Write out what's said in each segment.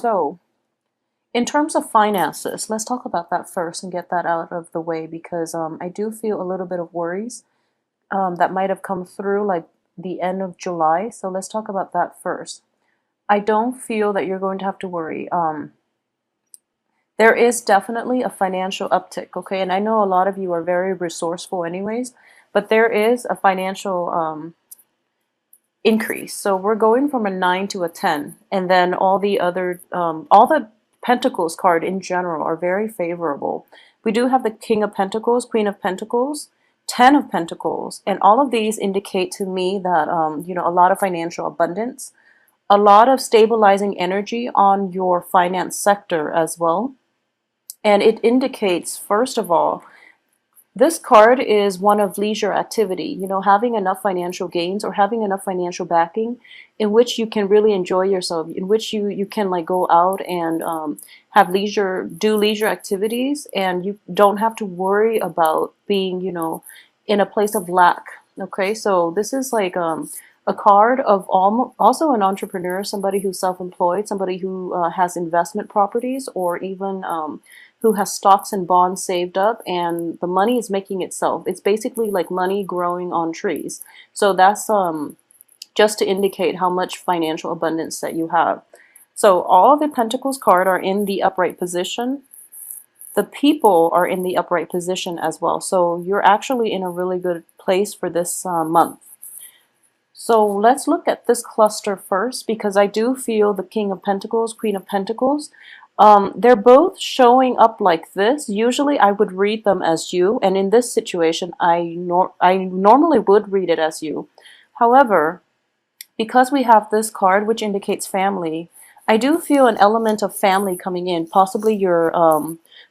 So in terms of finances, let's talk about that first and get that out of the way because I do feel a little bit of worries that might have come through like the end of July. So let's talk about that first. I don't feel that you're going to have to worry. There is definitely a financial uptick, okay? And I know a lot of you are very resourceful anyways, but there is a financial increase. So we're going from a 9 to a 10, and then all the other, all the Pentacles card in general are very favorable. We do have the King of Pentacles, Queen of Pentacles, 10 of Pentacles, and all of these indicate to me that, a lot of financial abundance, a lot of stabilizing energy on your finance sector as well. And it indicates, first of all, this card is one of leisure activity, having enough financial gains or having enough financial backing in which you can really enjoy yourself, in which you can like go out and have leisure, do leisure activities, and you don't have to worry about being, in a place of lack. Okay, so this is like a card of also an entrepreneur, somebody who's self-employed, somebody who has investment properties, or even who has stocks and bonds saved up, and the money is making itself. It's basically like money growing on trees. So that's just to indicate how much financial abundance that you have. So all the Pentacles card are in the upright position. The people are in the upright position as well. So you're actually in a really good place for this month. So let's look at this cluster first, because I do feel the King of Pentacles, Queen of Pentacles, they're both showing up like this. Usually I would read them as you, and in this situation, I normally would read it as you. However, because we have this card, which indicates family, I do feel an element of family coming in, possibly your,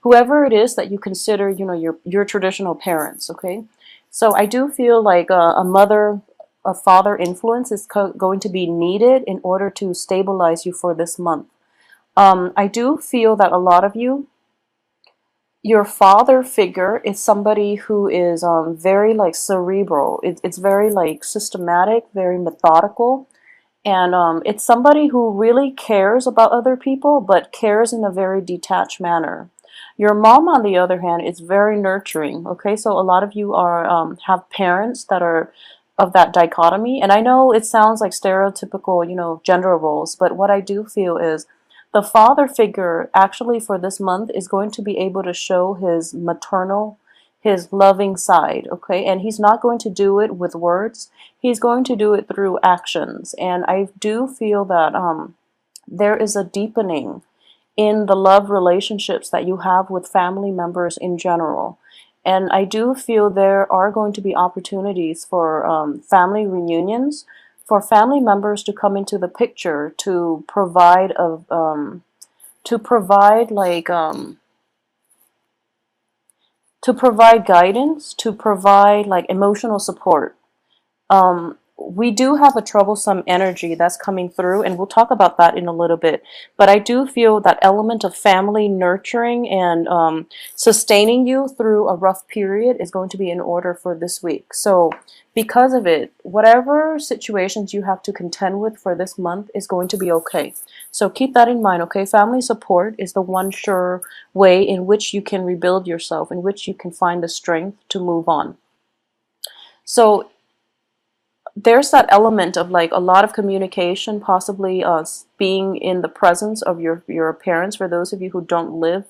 whoever it is that you consider, your traditional parents, okay? So I do feel like a mother, a father influence is going to be needed in order to stabilize you for this month. I do feel that a lot of you, your father figure is somebody who is very like cerebral. It's very like systematic, very methodical. And it's somebody who really cares about other people, but cares in a very detached manner. Your mom, on the other hand, is very nurturing. Okay, so a lot of you are have parents that are of that dichotomy. And I know it sounds like stereotypical, gender roles, but what I do feel is the father figure actually for this month is going to be able to show his maternal, his loving side, okay? And he's not going to do it with words. He's going to do it through actions. And I do feel that there is a deepening in the love relationships that you have with family members in general. And I do feel there are going to be opportunities for family reunions, for family members to come into the picture to provide to provide guidance, to provide like emotional support. We do have a troublesome energy that's coming through, and we'll talk about that in a little bit. But I do feel that element of family nurturing and sustaining you through a rough period is going to be in order for this week. So because of it, whatever situations you have to contend with for this month is going to be okay. So keep that in mind, okay? Family support is the one sure way in which you can rebuild yourself, in which you can find the strength to move on. So there's that element of like a lot of communication, possibly being in the presence of your parents, for those of you who don't live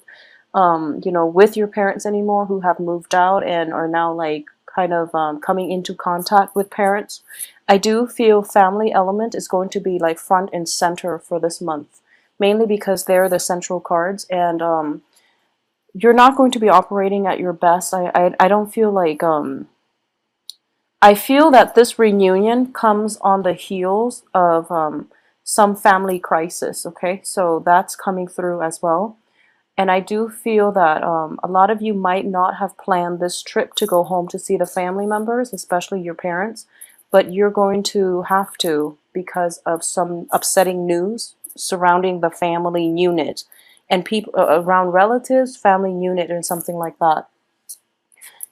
with your parents anymore, who have moved out and are now like kind of coming into contact with parents. I do feel family element is going to be like front and center for this month, mainly because they're the central cards, and you're not going to be operating at your best. I don't feel like I feel that this reunion comes on the heels of some family crisis, okay? So that's coming through as well. And I do feel that a lot of you might not have planned this trip to go home to see the family members, especially your parents, but you're going to have to because of some upsetting news surrounding the family unit and people around relatives, family unit, or something like that.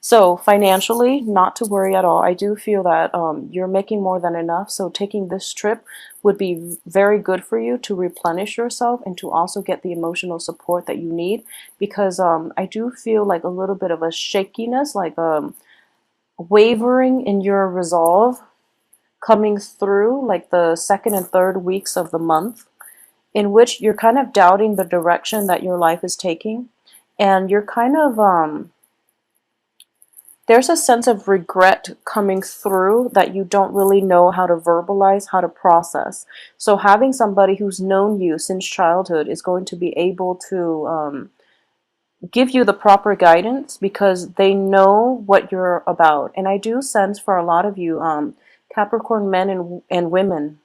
So financially, not to worry at all. I do feel that you're making more than enough. So taking this trip would be very good for you to replenish yourself and to also get the emotional support that you need. Because I do feel like a little bit of a shakiness, like wavering in your resolve coming through like the second and third weeks of the month, in which you're kind of doubting the direction that your life is taking. And you're kind of there's a sense of regret coming through that you don't really know how to verbalize, how to process. So having somebody who's known you since childhood is going to be able to give you the proper guidance because they know what you're about. And I do sense for a lot of you, Capricorn men and women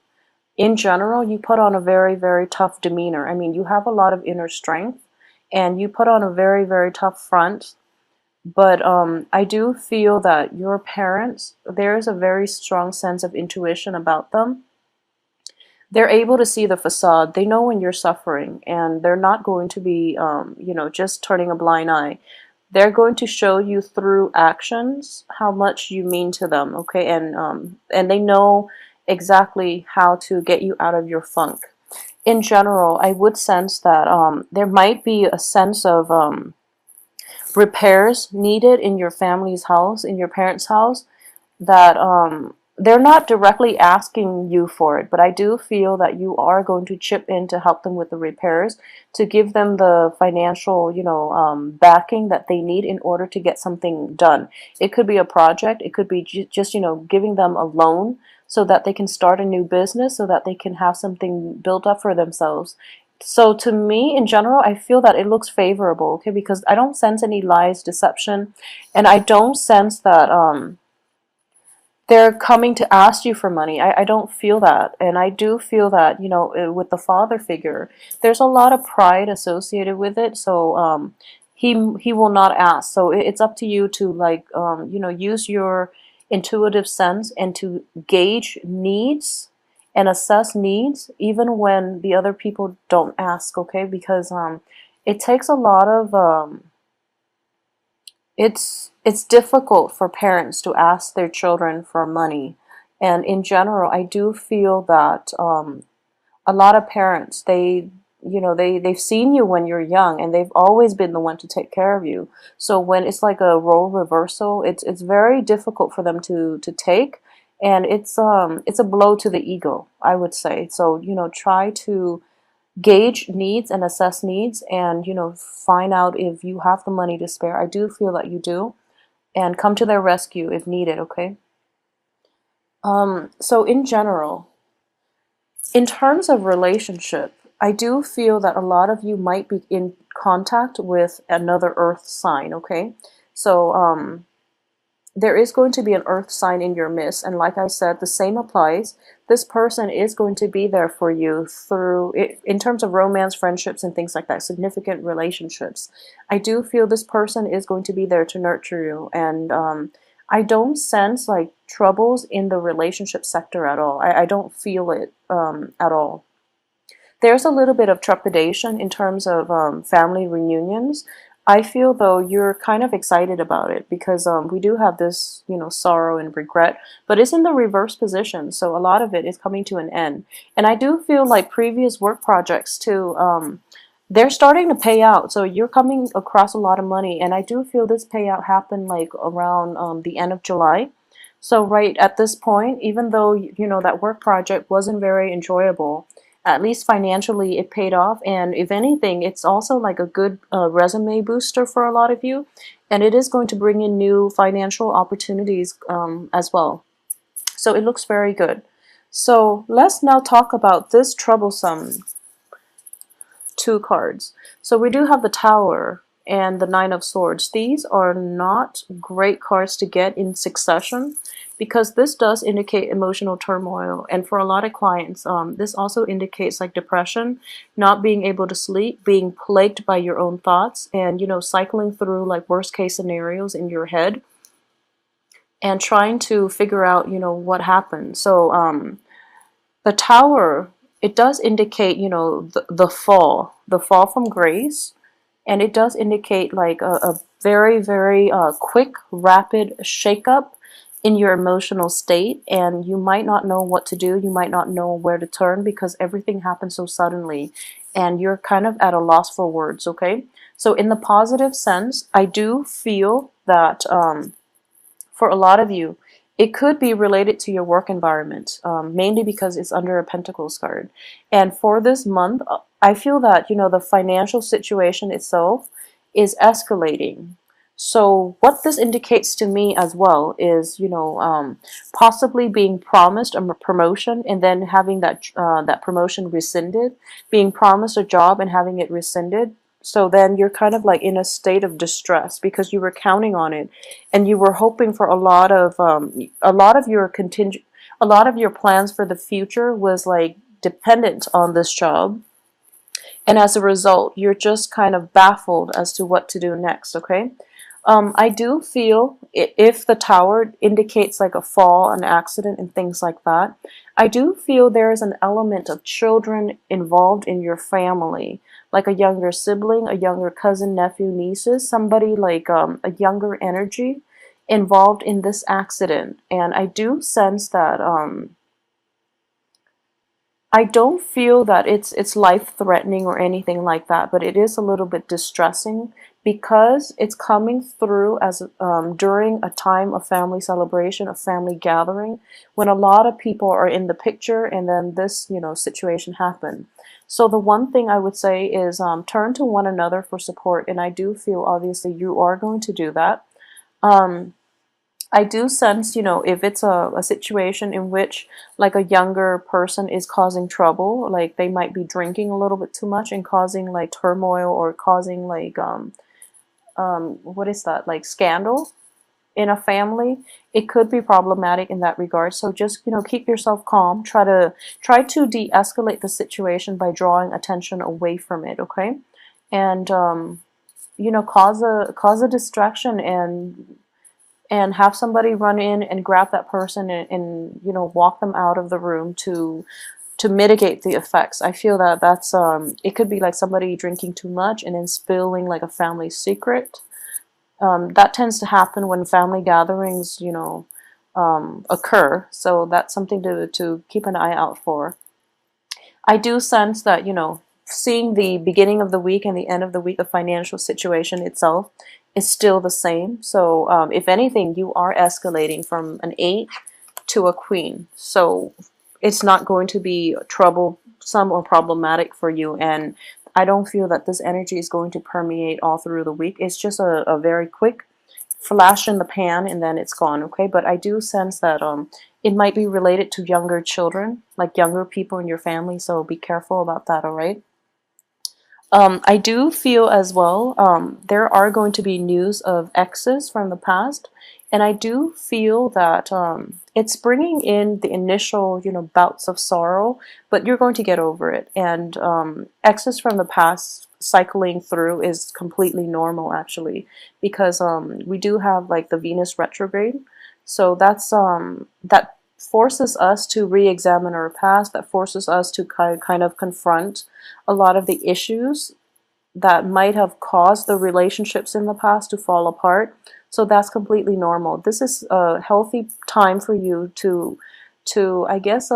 in general, you put on a very, very tough demeanor. I mean, you have a lot of inner strength and you put on a very, very tough front. But I do feel that your parents, there is a very strong sense of intuition about them. They're able to see the facade. They know when you're suffering, and they're not going to be, just turning a blind eye. They're going to show you through actions how much you mean to them, okay? And they know exactly how to get you out of your funk. In general, I would sense that there might be a sense of repairs needed in your family's house, in your parents' house, that they're not directly asking you for it, but I do feel that you are going to chip in to help them with the repairs, to give them the financial, backing that they need in order to get something done. It could be a project, it could be just, giving them a loan so that they can start a new business, so that they can have something built up for themselves. So to me, in general, I feel that it looks favorable, okay, because I don't sense any lies, deception, and I don't sense that they're coming to ask you for money. I don't feel that. And I do feel that, with the father figure, there's a lot of pride associated with it. So he will not ask. So it's up to you to like, use your intuitive sense and to gauge needs and assess needs even when the other people don't ask, okay? Because it takes a lot of it's difficult for parents to ask their children for money. And in general, I do feel that a lot of parents, they've seen you when you're young and they've always been the one to take care of you. So when it's like a role reversal, it's very difficult for them to take, and it's a blow to the ego, I would say. So try to gauge needs and assess needs, and find out if you have the money to spare. I do feel that you do, and come to their rescue if needed, okay? So in general, in terms of relationship, I do feel that a lot of you might be in contact with another earth sign, okay? So there is going to be an earth sign in your midst, and like I said, the same applies. This person is going to be there for you through in terms of romance, friendships, and things like that, significant relationships. I do feel this person is going to be there to nurture you, and I don't sense like troubles in the relationship sector at all. I don't feel it at all. There's a little bit of trepidation in terms of family reunions. I feel though you're kind of excited about it because we do have this, sorrow and regret, but it's in the reverse position. So a lot of it is coming to an end. And I do feel like previous work projects too, they're starting to pay out. So you're coming across a lot of money. And I do feel this payout happened like around the end of July. So right at this point, even though, that work project wasn't very enjoyable, at least financially it paid off. And if anything, it's also like a good resume booster for a lot of you. And it is going to bring in new financial opportunities as well. So it looks very good. So let's now talk about this troublesome two cards. So we do have the Tower and the Nine of Swords. These are not great cards to get in succession because this does indicate emotional turmoil. And for a lot of clients, this also indicates like depression, not being able to sleep, being plagued by your own thoughts, and, cycling through like worst case scenarios in your head and trying to figure out, what happened. So the Tower, it does indicate, the fall from grace. and it does indicate like a very, very quick, rapid shakeup in your emotional state, and you might not know what to do. You might not know where to turn because everything happens so suddenly, and you're kind of at a loss for words, okay? So, in the positive sense, I do feel that for a lot of you, it could be related to your work environment, mainly because it's under a Pentacles card. And for this month, I feel that, the financial situation itself is escalating. So what this indicates to me as well is, possibly being promised a promotion and then having that promotion rescinded, being promised a job and having it rescinded. So then you're kind of like in a state of distress because you were counting on it, and you were hoping for a lot of your plans for the future was like dependent on this job, and as a result, you're just kind of baffled as to what to do next, okay? I do feel if the tower indicates like a fall, an accident, and things like that, I do feel there is an element of children involved in your family, like a younger sibling, a younger cousin, nephew, nieces, somebody like a younger energy involved in this accident. And I do sense that I don't feel that it's life-threatening or anything like that, but it is a little bit distressing because it's coming through as during a time of family celebration, a family gathering, when a lot of people are in the picture, and then this situation happened. So the one thing I would say is turn to one another for support, and I do feel obviously you are going to do that. Um, I do sense, if it's a situation in which like a younger person is causing trouble, like they might be drinking a little bit too much and causing like turmoil or causing like what is that, like scandal in a family, it could be problematic in that regard. So just, keep yourself calm. Try to de-escalate the situation by drawing attention away from it, okay? And cause a distraction, and have somebody run in and grab that person and walk them out of the room to mitigate the effects. I feel that that's it could be like somebody drinking too much and then spilling like a family secret. That tends to happen when family gatherings occur, so that's something to keep an eye out for. I do sense that, seeing the beginning of the week and the end of the week, the financial situation itself is still the same. So, if anything, you are escalating from an 8 to a queen. So, it's not going to be troublesome or problematic for you. And I don't feel that this energy is going to permeate all through the week. It's just a very quick flash in the pan and then it's gone, okay? But I do sense that it might be related to younger children, like younger people in your family, so be careful about that, all right? I do feel as well there are going to be news of exes from the past, and I do feel that it's bringing in the initial, bouts of sorrow, but you're going to get over it. And exes from the past cycling through is completely normal, actually, because we do have like the Venus retrograde, so that forces us to re-examine our past, that forces us to kind of confront a lot of the issues that might have caused the relationships in the past to fall apart. So that's completely normal. This is a healthy time for you to I guess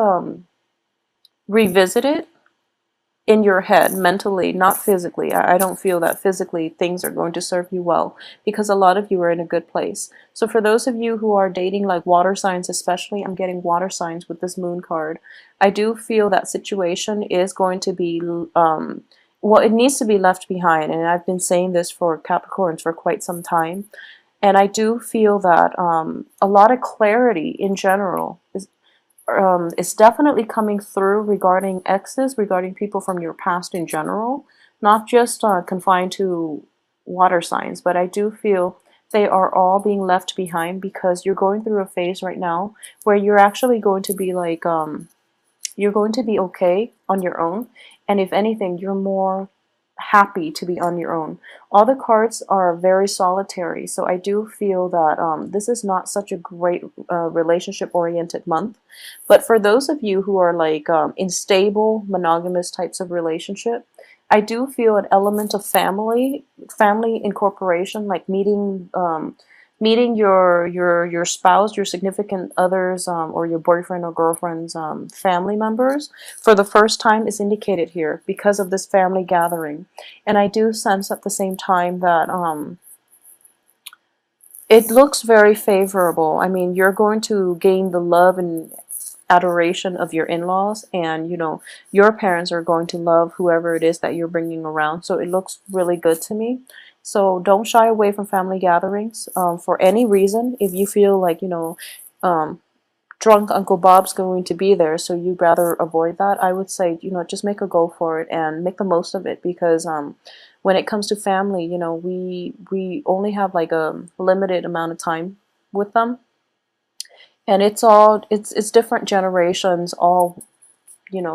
revisit it in your head mentally, not physically. I don't feel that physically things are going to serve you well because a lot of you are in a good place. So for those of you who are dating like water signs, especially, I'm getting water signs with this moon card. I do feel that situation is going to be well, it needs to be left behind, and I've been saying this for Capricorns for quite some time. And I do feel that a lot of clarity in general is definitely coming through regarding exes, regarding people from your past in general, not just confined to water signs, but I do feel they are all being left behind because you're going through a phase right now where you're actually going to be like, you're going to be okay on your own. And if anything, you're more happy to be on your own. All the cards are very solitary, so I do feel that this is not such a great relationship-oriented month. But for those of you who are like in stable, monogamous types of relationship, I do feel an element of family incorporation, like meeting your spouse, your significant others, or your boyfriend or girlfriend's family members for the first time is indicated here because of this family gathering. And I do sense at the same time that it looks very favorable. I mean, you're going to gain the love and adoration of your in-laws, and your parents are going to love whoever it is that you're bringing around. So it looks really good to me. So don't shy away from family gatherings for any reason. If you feel like um, drunk Uncle Bob's going to be there, so you'd rather avoid that, I would say just make a go for it and make the most of it, because when it comes to family, we only have like a limited amount of time with them, and it's different generations all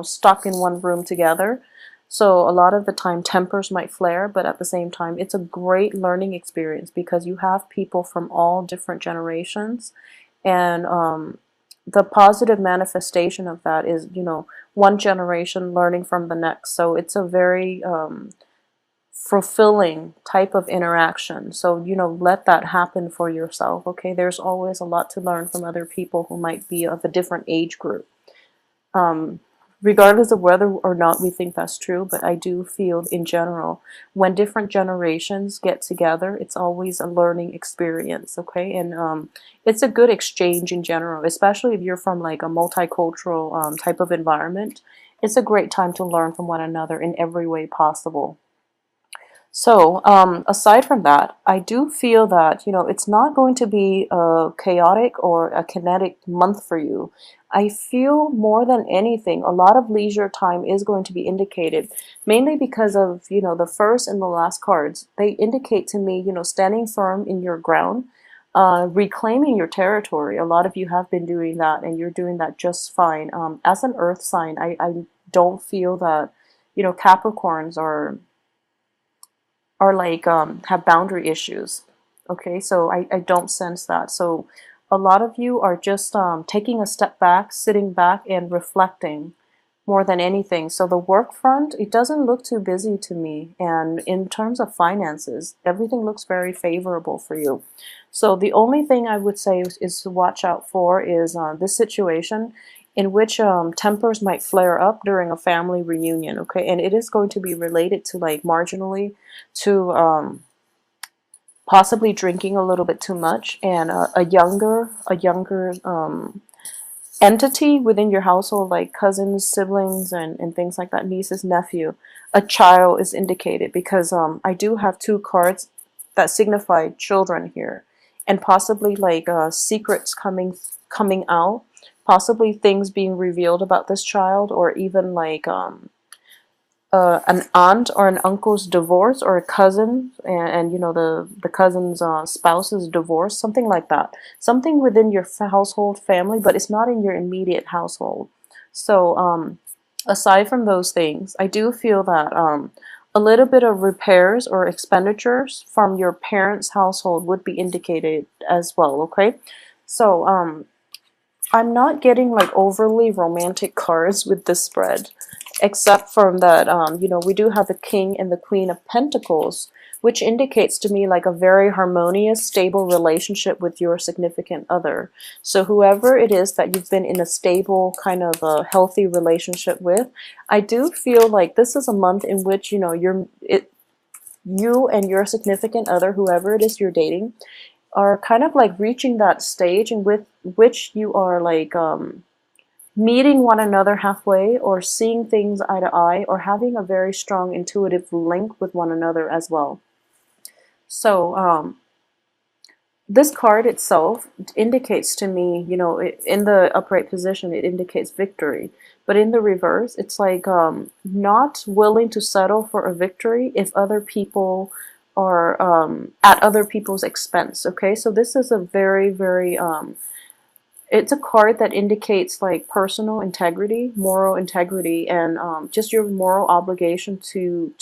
stuck in one room together. So a lot of the time tempers might flare, but at the same time it's a great learning experience because you have people from all different generations. And the positive manifestation of that is one generation learning from the next. So it's a very fulfilling type of interaction. So, let that happen for yourself, okay? There's always a lot to learn from other people who might be of a different age group. Um, Regardless of whether or not we think that's true, but I do feel in general, when different generations get together, it's always a learning experience, okay? And it's a good exchange in general, especially if you're from like a multicultural type of environment. It's a great time to learn from one another in every way possible. So, aside from that, I do feel that, it's not going to be a chaotic or a kinetic month for you. I feel more than anything, a lot of leisure time is going to be indicated, mainly because of, the first and the last cards. They indicate to me, standing firm in your ground, reclaiming your territory. A lot of you have been doing that, and you're doing that just fine. As an earth sign, I don't feel that, Capricorns are like have boundary issues. Okay, so I don't sense that. So a lot of you are just taking a step back, sitting back and reflecting more than anything. So the work front, it doesn't look too busy to me. And in terms of finances, everything looks very favorable for you. So the only thing I would say is to watch out for is this situation in which tempers might flare up during a family reunion, okay? And it is going to be related to like marginally to possibly drinking a little bit too much, and a younger entity within your household, like cousins, siblings, and things like that, nieces, nephew, a child is indicated, because I do have two cards that signify children here, and possibly like secrets coming out, possibly things being revealed about this child, or even like an aunt or an uncle's divorce, or a cousin and the cousin's spouse's divorce, something like that, something within your household family, but it's not in your immediate household. So aside from those things, I do feel that a little bit of repairs or expenditures from your parents' household would be indicated as well, okay? So I'm not getting like overly romantic cards with this spread, except from that, we do have the King and the Queen of Pentacles, which indicates to me like a very harmonious, stable relationship with your significant other. So whoever it is that you've been in a stable, kind of a healthy relationship with, I do feel like this is a month in which, you and your significant other, whoever it is you're dating, are kind of like reaching that stage in with which you are like meeting one another halfway, or seeing things eye to eye, or having a very strong intuitive link with one another as well. So this card itself indicates to me, in the upright position, it indicates victory. But in the reverse, it's like not willing to settle for a victory if other people are at other people's expense. Okay, so this is a very, very it's a card that indicates like personal integrity, moral integrity, and just your moral obligation to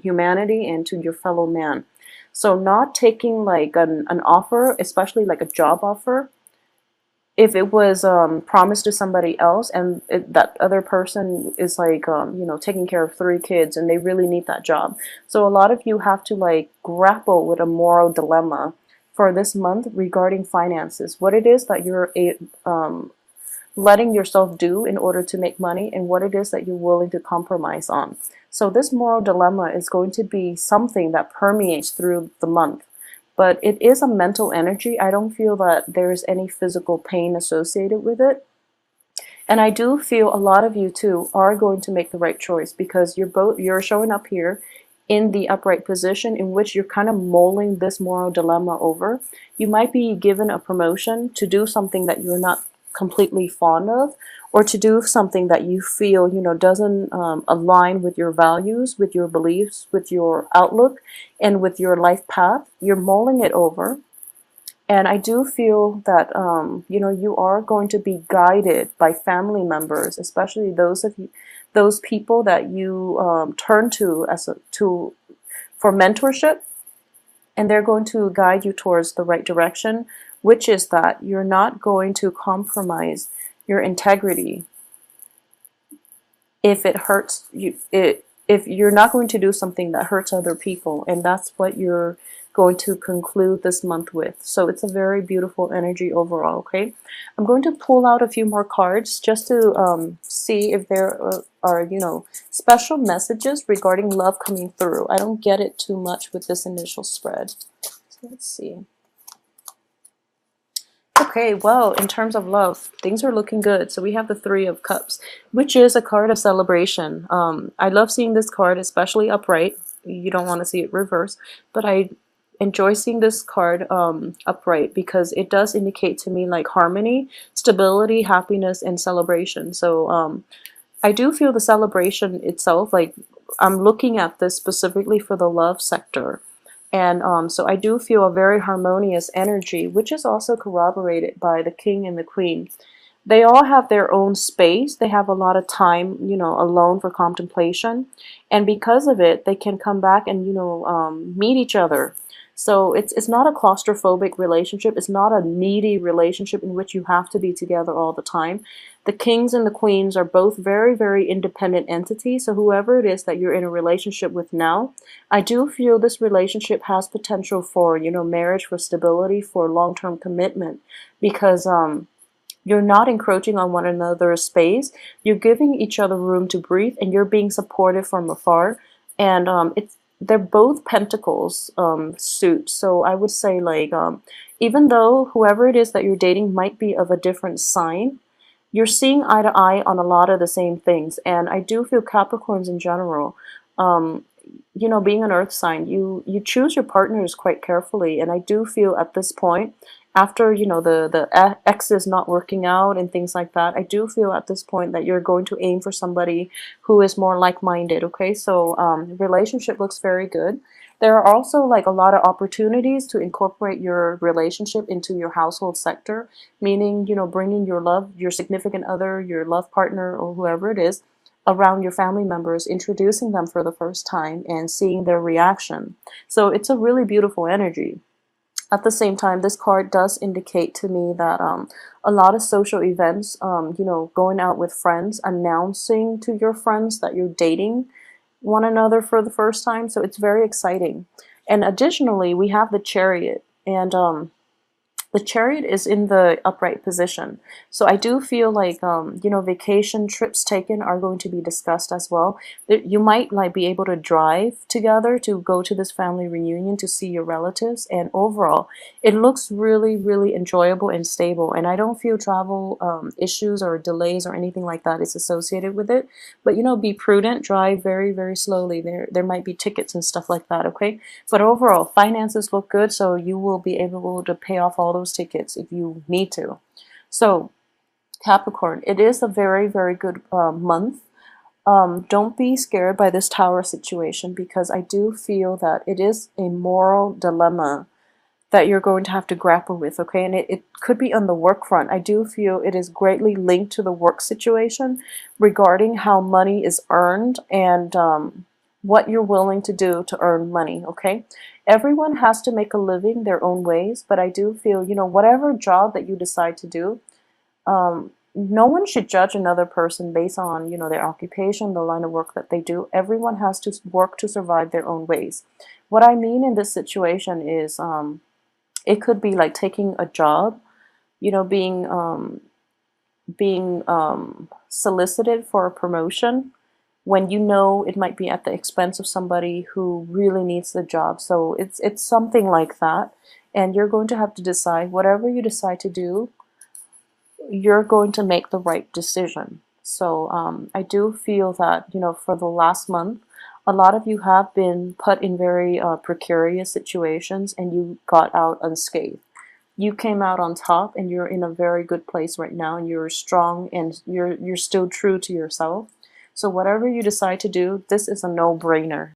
humanity and to your fellow man. So not taking like an offer, especially like a job offer, if it was promised to somebody else, and that other person is like taking care of 3 kids and they really need that job. So a lot of you have to like grapple with a moral dilemma for this month regarding finances, what it is that you're letting yourself do in order to make money, and what it is that you're willing to compromise on. So this moral dilemma is going to be something that permeates through the month, but it is a mental energy. I don't feel that there's any physical pain associated with it. And I do feel a lot of you too are going to make the right choice, because you're showing up here in the upright position in which you're kind of mulling this moral dilemma over. You might be given a promotion to do something that you're not completely fond of, or to do something that you feel doesn't align with your values, with your beliefs, with your outlook, and with your life path. You're mulling it over. And I do feel that you are going to be guided by family members, especially those people that you turn to for mentorship, and they're going to guide you towards the right direction, which is that you're not going to compromise your integrity if it hurts you. If you're not going to do something that hurts other people, and that's what you're going to conclude this month with. So it's a very beautiful energy overall. Okay, I'm going to pull out a few more cards just to see if there are special messages regarding love coming through. I don't get it too much with this initial spread. So let's see. Okay, well, in terms of love, things are looking good. So we have the Three of Cups, which is a card of celebration. I love seeing this card, especially upright. You don't want to see it reverse, but I enjoy seeing this card upright, because it does indicate to me like harmony, stability, happiness, and celebration. So I do feel the celebration itself, like I'm looking at this specifically for the love sector. And so I do feel a very harmonious energy, which is also corroborated by the King and the Queen. They all have their own space. They have a lot of time, alone for contemplation. And because of it, they can come back and, meet each other. So it's not a claustrophobic relationship. It's not a needy relationship in which you have to be together all the time. The kings and the queens are both very, very independent entities. So whoever it is that you're in a relationship with now, I do feel this relationship has potential for, marriage, for stability, for long-term commitment, because you're not encroaching on one another's space. You're giving each other room to breathe, and you're being supported from afar. And they're both pentacles suit. So I would say, like, even though whoever it is that you're dating might be of a different sign, you're seeing eye to eye on a lot of the same things. And I do feel Capricorns in general, being an earth sign, you choose your partners quite carefully. And I do feel at this point, after the ex is not working out and things like that, I do feel at this point that you're going to aim for somebody who is more like-minded. Okay, so relationship looks very good. There are also like a lot of opportunities to incorporate your relationship into your household sector, meaning bringing your love, your significant other, your love partner, or whoever it is, around your family members, introducing them for the first time and seeing their reaction. So it's a really beautiful energy. At the same time, this card does indicate to me that a lot of social events, going out with friends, announcing to your friends that you're dating one another for the first time. So it's very exciting. And additionally, we have the Chariot. And the Chariot is in the upright position. So I do feel like, vacation trips taken are going to be discussed as well. You might like be able to drive together to go to this family reunion to see your relatives. And overall, it looks really, really enjoyable and stable. And I don't feel travel issues or delays or anything like that is associated with it. But, be prudent, drive very, very slowly. There might be tickets and stuff like that, okay? But overall, finances look good, so you will be able to pay off all those tickets if you need to. So Capricorn, it is a very, very good month. Don't be scared by this Tower situation, because I do feel that it is a moral dilemma that you're going to have to grapple with, okay? And it could be on the work front. I do feel it is greatly linked to the work situation regarding how money is earned and what you're willing to do to earn money, okay? Everyone has to make a living their own ways, but I do feel, whatever job that you decide to do, No one should judge another person based on, their occupation, the line of work that they do. Everyone has to work to survive their own ways. What I mean in this situation is, it could be like taking a job, being solicited for a promotion when you know it might be at the expense of somebody who really needs the job. So it's something like that, and you're going to have to decide whatever you decide to do, you're going to make the right decision. So I do feel that, for the last month, a lot of you have been put in very precarious situations and you got out unscathed. You came out on top and you're in a very good place right now, and you're strong and you're still true to yourself. So whatever you decide to do, this is a no-brainer.